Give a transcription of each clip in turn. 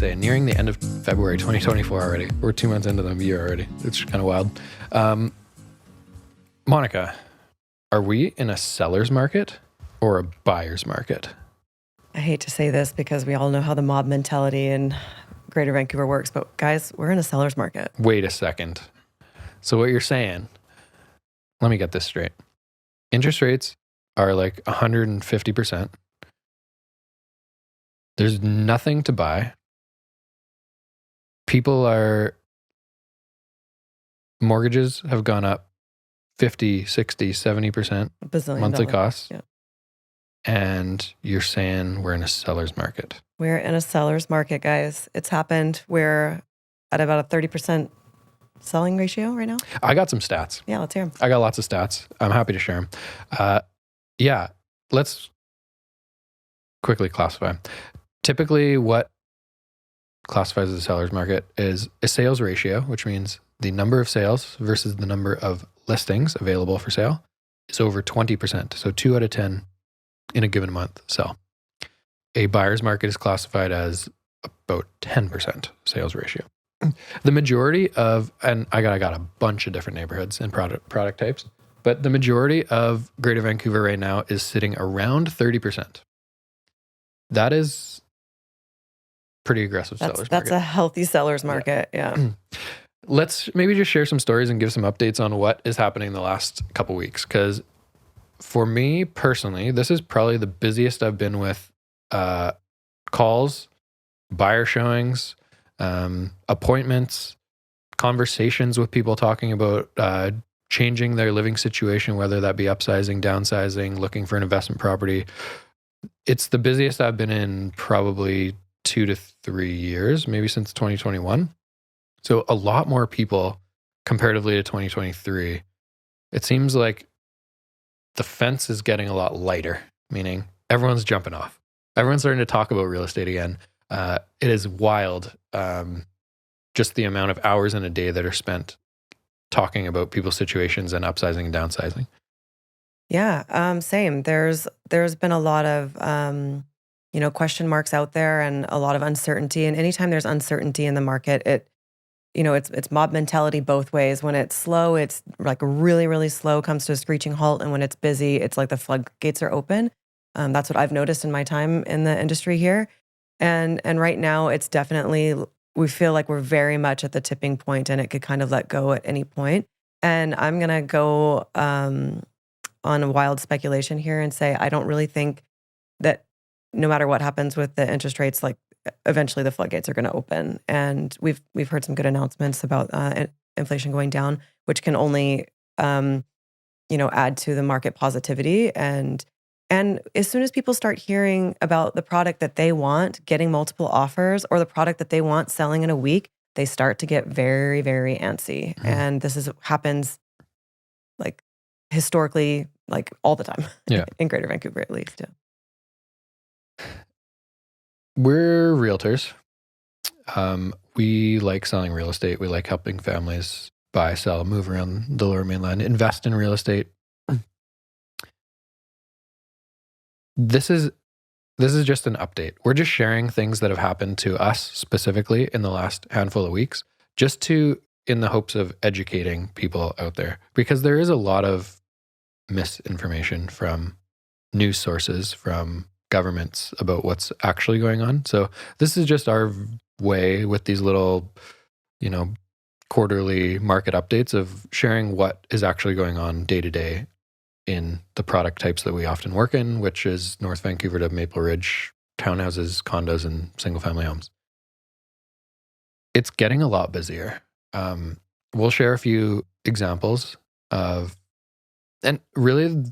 say, nearing the end of February 2024 already. We're 2 months into the year already. It's kind of wild. Monica, are we in a seller's market or a buyer's market? I hate to say this because we all know how the mob mentality in Greater Vancouver works, but guys, we're in a seller's market. Wait a second. So what you're saying, let me get this straight. Interest rates are like 150%. There's nothing to buy. Mortgages have gone up 50, 60, 70% monthly costs. Yeah. And you're saying we're in a seller's market. We're in a seller's market, guys. It's happened. We're at about a 30% selling ratio right now. I got some stats. Yeah, let's hear them. I got lots of stats. I'm happy to share them. Let's quickly classify. Typically, what classifies as a seller's market is a sales ratio, which means the number of sales versus the number of listings available for sale is over 20%. So 2 out of 10 in a given month sell. A buyer's market is classified as about 10% sales ratio. The majority of, and I got a bunch of different neighborhoods and product types, but the majority of Greater Vancouver right now is sitting around 30%. That is pretty aggressive seller's market. That's a healthy seller's market, yeah. Let's maybe just share some stories and give some updates on what is happening the last couple weeks. Because for me personally, this is probably the busiest I've been with calls, buyer showings, appointments, conversations with people talking about changing their living situation, whether that be upsizing, downsizing, looking for an investment property. It's the busiest I've been in probably 2 to 3 years, maybe since 2021. So a lot more people comparatively to 2023. It seems like the fence is getting a lot lighter, meaning everyone's jumping off. Everyone's starting to talk about real estate again. It is wild, just the amount of hours in a day that are spent talking about people's situations and upsizing and downsizing. Yeah, same. There's been a lot of question marks out there and a lot of uncertainty. And anytime there's uncertainty in the market, it's mob mentality both ways. When it's slow, it's like really, really slow, comes to a screeching halt. And when it's busy, it's like the floodgates are open. That's what I've noticed in my time in the industry here. And right now, it's definitely, we feel like we're very much at the tipping point and it could kind of let go at any point. And I'm going to go on a wild speculation here and say, I don't really think that no matter what happens with the interest rates, like eventually the floodgates are going to open. And we've heard some good announcements about inflation going down, which can only, add to the market positivity. And as soon as people start hearing about the product that they want, getting multiple offers, or the product that they want selling in a week, they start to get very, very antsy. Mm-hmm. And this happens like historically, like all the time. Yeah. In Greater Vancouver, at least. Yeah. We're realtors. We like selling real estate. We like helping families buy, sell, move around the Lower Mainland, invest in real estate. This is just an update. We're just sharing things that have happened to us specifically in the last handful of weeks, in the hopes of educating people out there, because there is a lot of misinformation from news sources, from governments about what's actually going on. So this is just our way with these little, quarterly market updates of sharing what is actually going on day to day in the product types that we often work in, which is North Vancouver to Maple Ridge, townhouses, condos, and single-family homes. It's getting a lot busier. We'll share a few examples and really,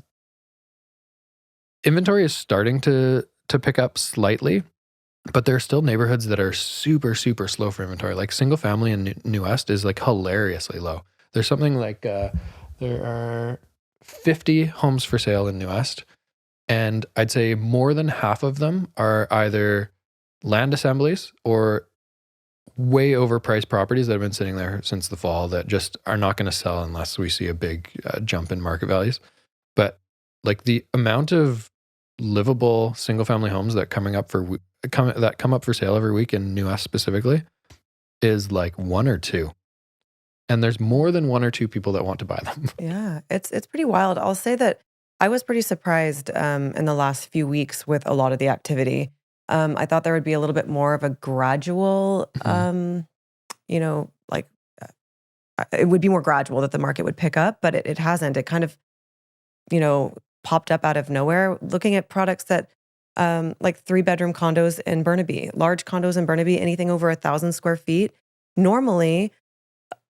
inventory is starting to pick up slightly, but there are still neighborhoods that are super, super slow for inventory. Like single-family in New West is like hilariously low. There's something like there are 50 homes for sale in New West, and I'd say more than half of them are either land assemblies or way overpriced properties that have been sitting there since the fall that just are not going to sell unless we see a big jump in market values. But like the amount of livable single family homes that are coming up for come up for sale every week in New West specifically is like 1 or 2. And there's more than 1 or 2 people that want to buy them. Yeah, it's pretty wild. I'll say that I was pretty surprised in the last few weeks with a lot of the activity. I thought there would be a little bit more of a gradual, like it would be more gradual that the market would pick up, but it hasn't. It kind of, popped up out of nowhere. Looking at products that, like 3-bedroom condos in Burnaby, large condos in Burnaby, anything over 1,000 square feet. Normally,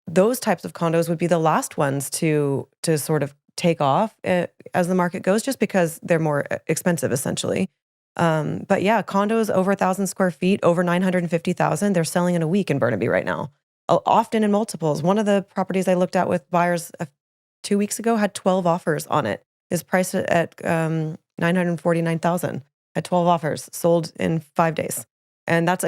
those types of condos would be the last ones to sort of take off as the market goes, just because they're more expensive, essentially. But yeah, condos over 1,000 square feet, over 950,000, they're selling in a week in Burnaby right now, often in multiples. One of the properties I looked at with buyers 2 weeks ago had 12 offers on it. Is priced at 949,000, at 12 offers, sold in 5 days. And that's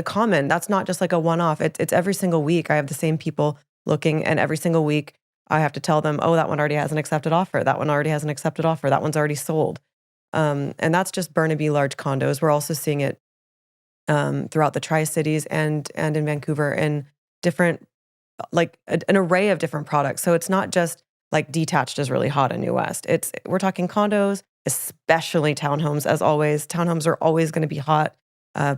not just like a one-off. It's every single week. I have the same people looking, and every single week I have to tell them, oh, that one already has an accepted offer. That one already has an accepted offer. That one's already sold. And that's just Burnaby large condos. We're also seeing it throughout the Tri-Cities and in Vancouver in different, like an array of different products. So it's not just like detached is really hot in New West. We're talking condos, especially townhomes. As always, townhomes are always going to be hot.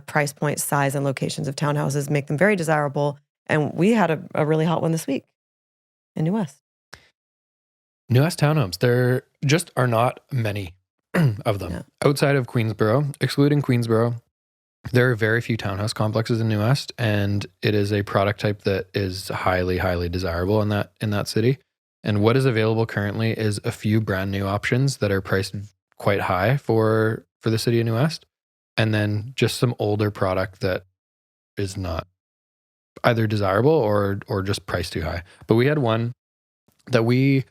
Price point, size, and locations of townhouses make them very desirable. And we had a really hot one this week in New West. New West townhomes, there just are not many of them. Yeah. Outside of Queensborough, excluding Queensborough, there are very few townhouse complexes in New West, and it is a product type that is highly, highly desirable in that city. And what is available currently is a few brand new options that are priced quite high for the city of New West, and then just some older product that is not either desirable or just priced too high. But we had one that we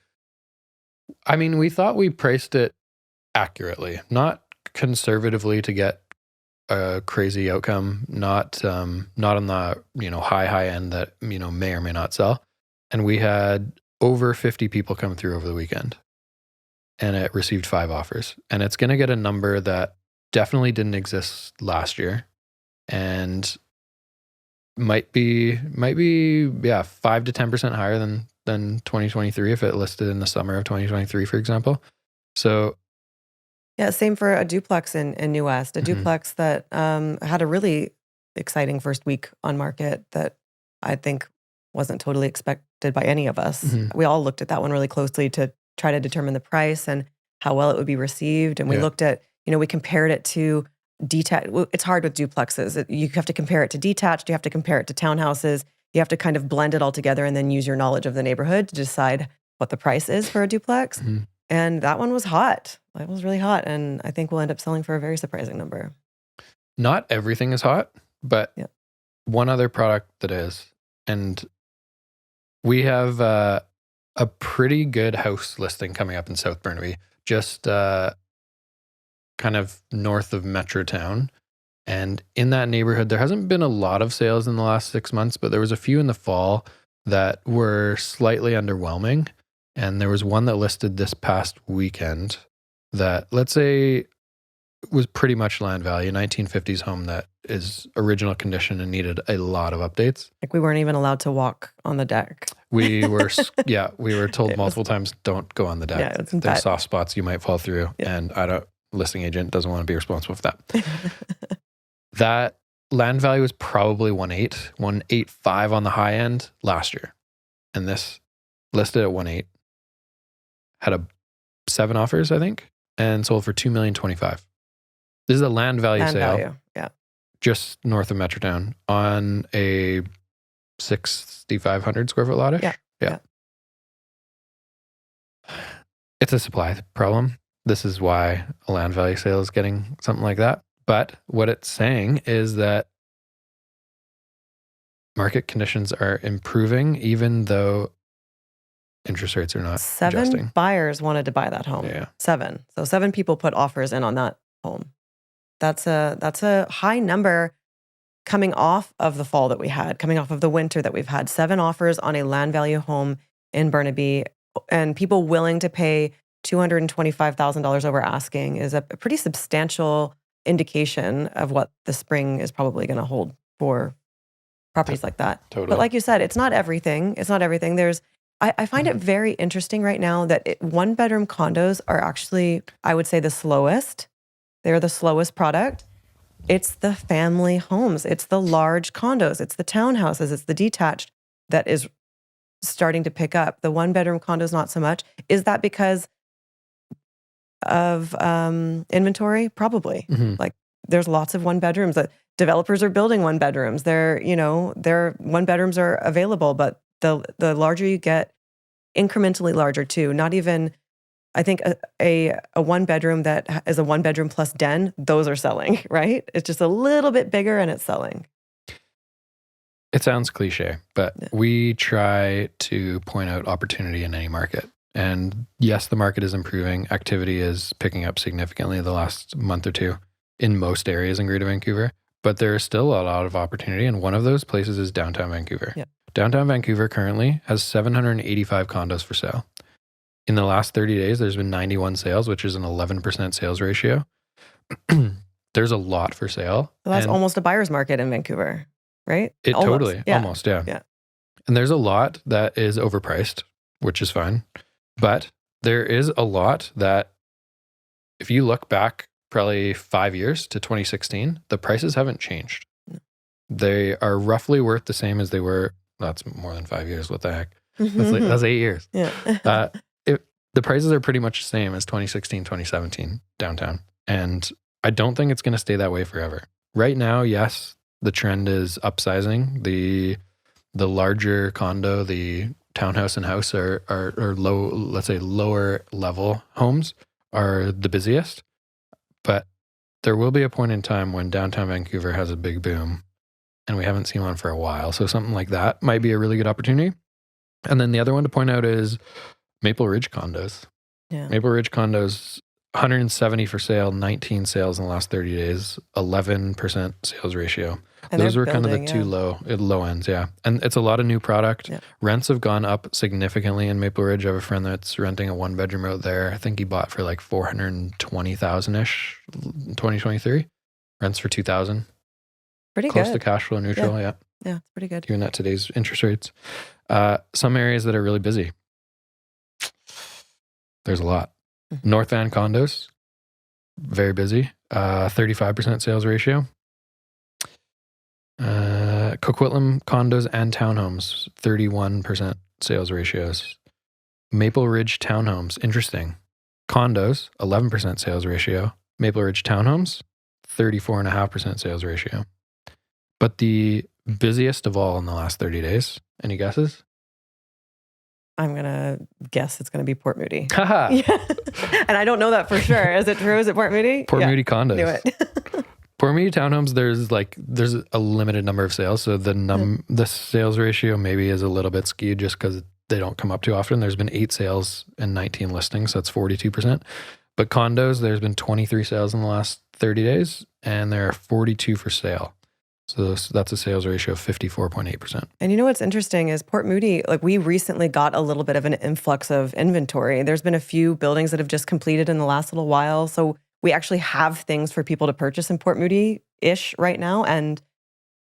thought we priced it accurately, not conservatively to get a crazy outcome, not on the high end that may or may not sell. And we had over 50 people come through over the weekend, and it received 5 offers. And it's going to get a number that definitely didn't exist last year, and might be 5 to 10% higher than 2023 if it listed in the summer of 2023, for example. So yeah, same for a duplex in New West, a duplex that had a really exciting first week on market that I think wasn't totally expected by any of us. We all looked at that one really closely to try to determine the price and how well it would be received. And we looked at, we compared it to detached. It's hard with duplexes. You have to compare it to detached. You have to compare it to townhouses. You have to kind of blend it all together and then use your knowledge of the neighborhood to decide what the price is for a duplex. And that one was hot. It was really hot. And I think we'll end up selling for a very surprising number. Not everything is hot, but one other product that is. And we have a pretty good house listing coming up in South Burnaby, just kind of north of Metrotown. And in that neighborhood, there hasn't been a lot of sales in the last 6 months, but there was a few in the fall that were slightly underwhelming. And there was one that listed this past weekend that, let's say, was pretty much land value, 1950s home that is original condition and needed a lot of updates. Like we weren't even allowed to walk on the deck. We were told multiple times, don't go on the deck. Yeah, there's soft spots you might fall through. Yeah. And listing agent doesn't want to be responsible for that. That land value was probably 1.85 on the high end last year. And this listed at 1.8, had 7 offers, I think, and sold for $2,025,000. This is a land value sale. Yeah. Just north of Metrotown on a 6,500 square foot lot. Yeah. It's a supply problem. This is why a land value sale is getting something like that. But what it's saying is that market conditions are improving, even though interest rates are not 7 adjusting. buyers wanted to buy that home. Yeah. 7. So 7 people put offers in on that home. That's a high number coming off of the fall that we had, coming off of the winter that we've had. 7 offers on a land value home in Burnaby, and people willing to pay $225,000 over asking is a pretty substantial indication of what the spring is probably going to hold for properties like that. Totally. But like you said, it's not everything. It's not everything. I find it very interesting right now that one bedroom condos are actually, I would say, the slowest. They're the slowest product. It's the family homes. It's the large condos. It's the townhouses. It's the detached that is starting to pick up. The one bedroom condos, not so much. Is that because of inventory? Probably. Like there's lots of one bedrooms. Developers are building one bedrooms. Their one bedrooms are available, but the larger you get, incrementally larger too. Not even, I think a one bedroom that is a one bedroom plus den, those are selling, right? It's just a little bit bigger and it's selling. It sounds cliche, but we try to point out opportunity in any market. And yes, the market is improving. Activity is picking up significantly the last month or two in most areas in Greater Vancouver. But there is still a lot of opportunity. And one of those places is downtown Vancouver. Yeah. Downtown Vancouver currently has 785 condos for sale. In the last 30 days, there's been 91 sales, which is an 11% sales ratio. There's a lot for sale. Well, that's almost a buyer's market in Vancouver, right? Almost, yeah. And there's a lot that is overpriced, which is fine. But there is a lot that, if you look back probably 5 years to 2016, the prices haven't changed. They are roughly worth the same as they were. That's more than 5 years. What the heck? That's 8 years. Yeah. The prices are pretty much the same as 2016, 2017 downtown. And I don't think it's going to stay that way forever. Right now, yes, the trend is upsizing. The larger condo, the townhouse and house are low, let's say lower level homes are the busiest. But there will be a point in time when downtown Vancouver has a big boom, and we haven't seen one for a while. So something like that might be a really good opportunity. And then the other one to point out is Maple Ridge condos. Yeah. Maple Ridge condos, 170 for sale, 19 sales in the last 30 days, 11% sales ratio. And those were kind of the two low ends, yeah. And it's a lot of new product. Yeah. Rents have gone up significantly in Maple Ridge. I have a friend that's renting a one bedroom out there. I think he bought for like 420,000-ish in 2023. Rents for 2,000. Pretty Close good. to cash flow neutral, yeah. Yeah, it's pretty good. Even at today's interest rates. Some areas that are really busy. There's a lot. North Van condos, very busy. 35% sales ratio. Coquitlam condos and townhomes, 31% sales ratios. Maple Ridge townhomes, interesting. Condos, 11% sales ratio. Maple Ridge townhomes, 34.5% sales ratio. But the busiest of all in the last 30 days, any guesses? I'm going to guess it's going to be Port Moody. Haha. Yeah. And I don't know that for sure. Is it true? Is it Port Moody? Port Moody condos. Knew it. Port Moody townhomes, there's a limited number of sales. So the sales ratio maybe is a little bit skewed just because they don't come up too often. There's been 8 sales and 19 listings. So that's 42%. But condos, there's been 23 sales in the last 30 days and there are 42 for sale. So that's a sales ratio of 54.8%. And you know what's interesting is Port Moody, like we recently got a little bit of an influx of inventory. There's been a few buildings that have just completed in the last little while. So we actually have things for people to purchase in Port Moody-ish right now. And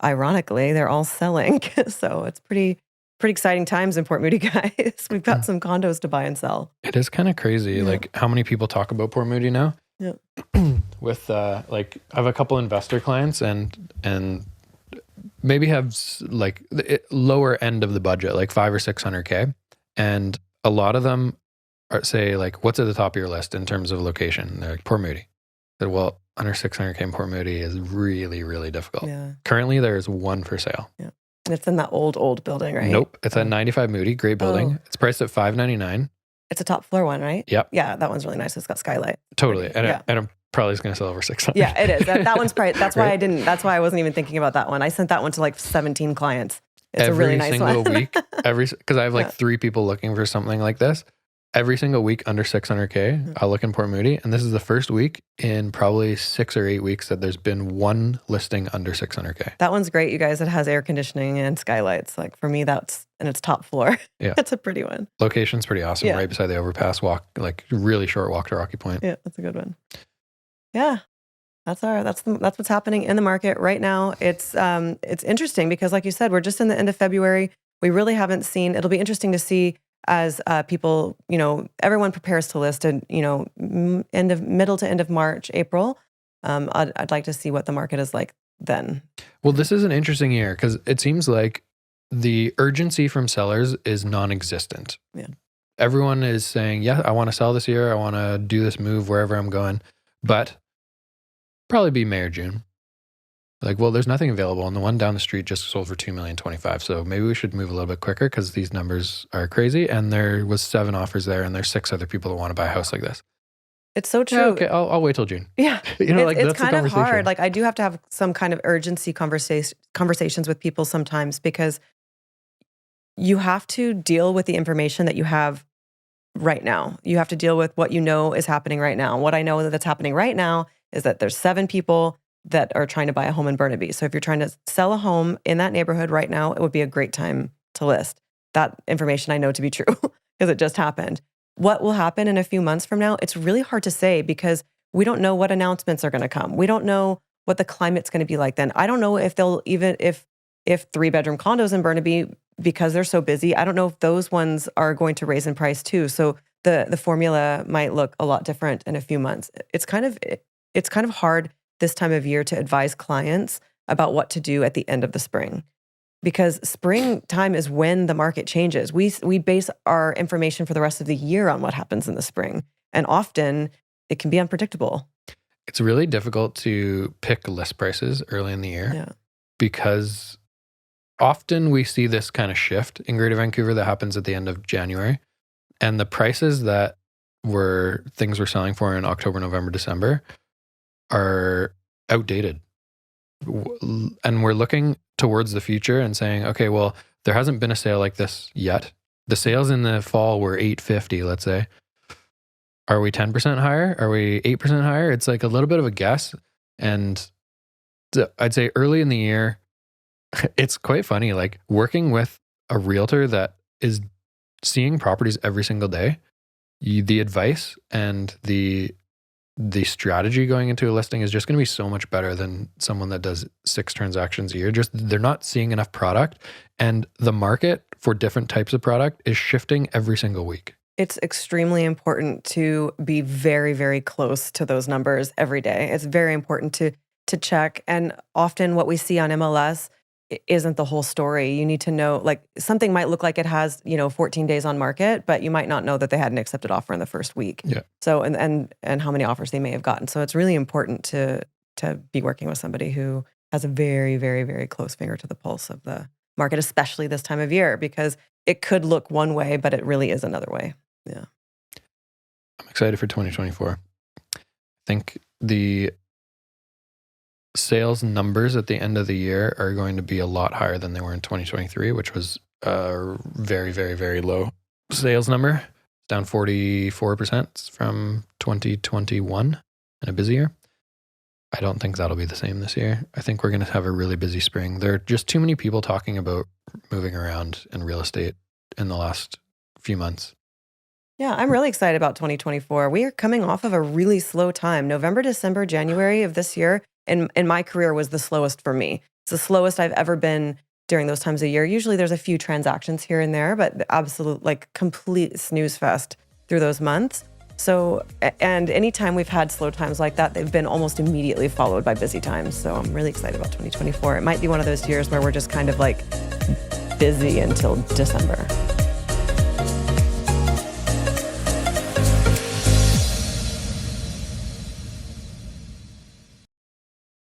ironically, they're all selling. So it's pretty exciting times in Port Moody, guys. We've got some condos to buy and sell. It is kind of crazy. Like how many people talk about Port Moody now? Yeah. With like I have a couple investor clients and maybe have like the lower end of the budget, like 500 or 600K. And a lot of them say like, what's at the top of your list in terms of location? They're like, Port Moody. I said, well, under 600K in Port Moody is really, really difficult. Yeah. Currently, there's one for sale. Yeah. And it's in that old building, right? Nope. It's at 95 Moody. Great building. It's priced at $599. It's a top floor one, right? Yep. Yeah, that one's really nice. It's got skylight. Totally. And I'm probably is going to sell over 600. Yeah, it is. That one's probably, that's why that's why I wasn't even thinking about that one. I sent that one to like 17 clients. It's a really nice one. Every single week, because I have like 3 people looking for something like this. Every single week under 600K, I'll look in Port Moody. And this is the first week in probably 6 or 8 weeks that there's been one listing under 600K. That one's great, you guys. It has air conditioning and skylights. Like for me, and it's top floor. Yeah. That's a pretty one. Location's pretty awesome. Right beside the overpass, like really short walk to Rocky Point. Yeah, that's a good one. Yeah. That's what's happening in the market right now. It's interesting because, like you said, we're just in the end of February. We really haven't seen. It'll be interesting to see as people, everyone prepares to list, and middle to end of March, April. I'd like to see what the market is like then. Well, this is an interesting year because it seems like the urgency from sellers is non-existent. Yeah. Everyone is saying, yeah, I want to sell this year. I want to do this move wherever I'm going. But probably be May or June. Like, well, there's nothing available. And the one down the street just sold for $2,025,000. So maybe we should move a little bit quicker because these numbers are crazy. And there was 7 offers there, and there's 6 other people that want to buy a house like this. It's so true. Yeah, okay, I'll wait till June. Yeah. Like it's that's kind the of conversation. hard. Like, I do have to have some kind of urgency conversations with people sometimes, because you have to deal with the information that you have right now. You have to deal with what you know is happening right now. What I know that's happening right now is that there's 7 people that are trying to buy a home in Burnaby. So if you're trying to sell a home in that neighborhood right now, it would be a great time to list. That information I know to be true because it just happened. What will happen in a few months from now? It's really hard to say because we don't know what announcements are going to come. We don't know what the climate's going to be like then. I don't know if they'll even, if 3-bedroom condos in Burnaby, because they're so busy, I don't know if those ones are going to raise in price too. So the formula might look a lot different in a few months. It's kind of hard this time of year to advise clients about what to do at the end of the spring, because springtime is when the market changes. We base our information for the rest of the year on what happens in the spring, and often it can be unpredictable. It's really difficult to pick list prices early in the year because often we see this kind of shift in Greater Vancouver that happens at the end of January, and the prices that things were selling for in October, November, December are outdated. And we're looking towards the future and saying, okay, well, there hasn't been a sale like this yet. The sales in the fall were $850, let's say. Are we 10% higher? Are we 8% higher? It's like a little bit of a guess. And I'd say early in the year, it's quite funny, like working with a realtor that is seeing properties every single day, the advice and the strategy going into a listing is just going to be so much better than someone that does 6 transactions a year. Just they're not seeing enough product, and the market for different types of product is shifting every single week. It's extremely important to be very, very close to those numbers every day. It's very important to check. And often what we see on MLS isn't the whole story. You need to know, like, something might look like it has, 14 days on market, but you might not know that they had an accepted offer in the first week. Yeah. So, and how many offers they may have gotten. So it's really important to be working with somebody who has a very, very, very close finger to the pulse of the market, especially this time of year, because it could look one way, but it really is another way. Yeah. I'm excited for 2024. I think the sales numbers at the end of the year are going to be a lot higher than they were in 2023, which was a very, very, very low sales number. It's down 44% from 2021 in a busy year. I don't think that'll be the same this year. I think we're going to have a really busy spring. There are just too many people talking about moving around in real estate in the last few months. Yeah, I'm really excited about 2024. We are coming off of a really slow time. November, December, January of this year in my career was the slowest for me. It's the slowest I've ever been during those times of year. Usually there's a few transactions here and there, but the absolute, like, complete snooze fest through those months. So, and anytime we've had slow times like that, they've been almost immediately followed by busy times. So I'm really excited about 2024. It might be one of those years where we're just kind of like busy until December.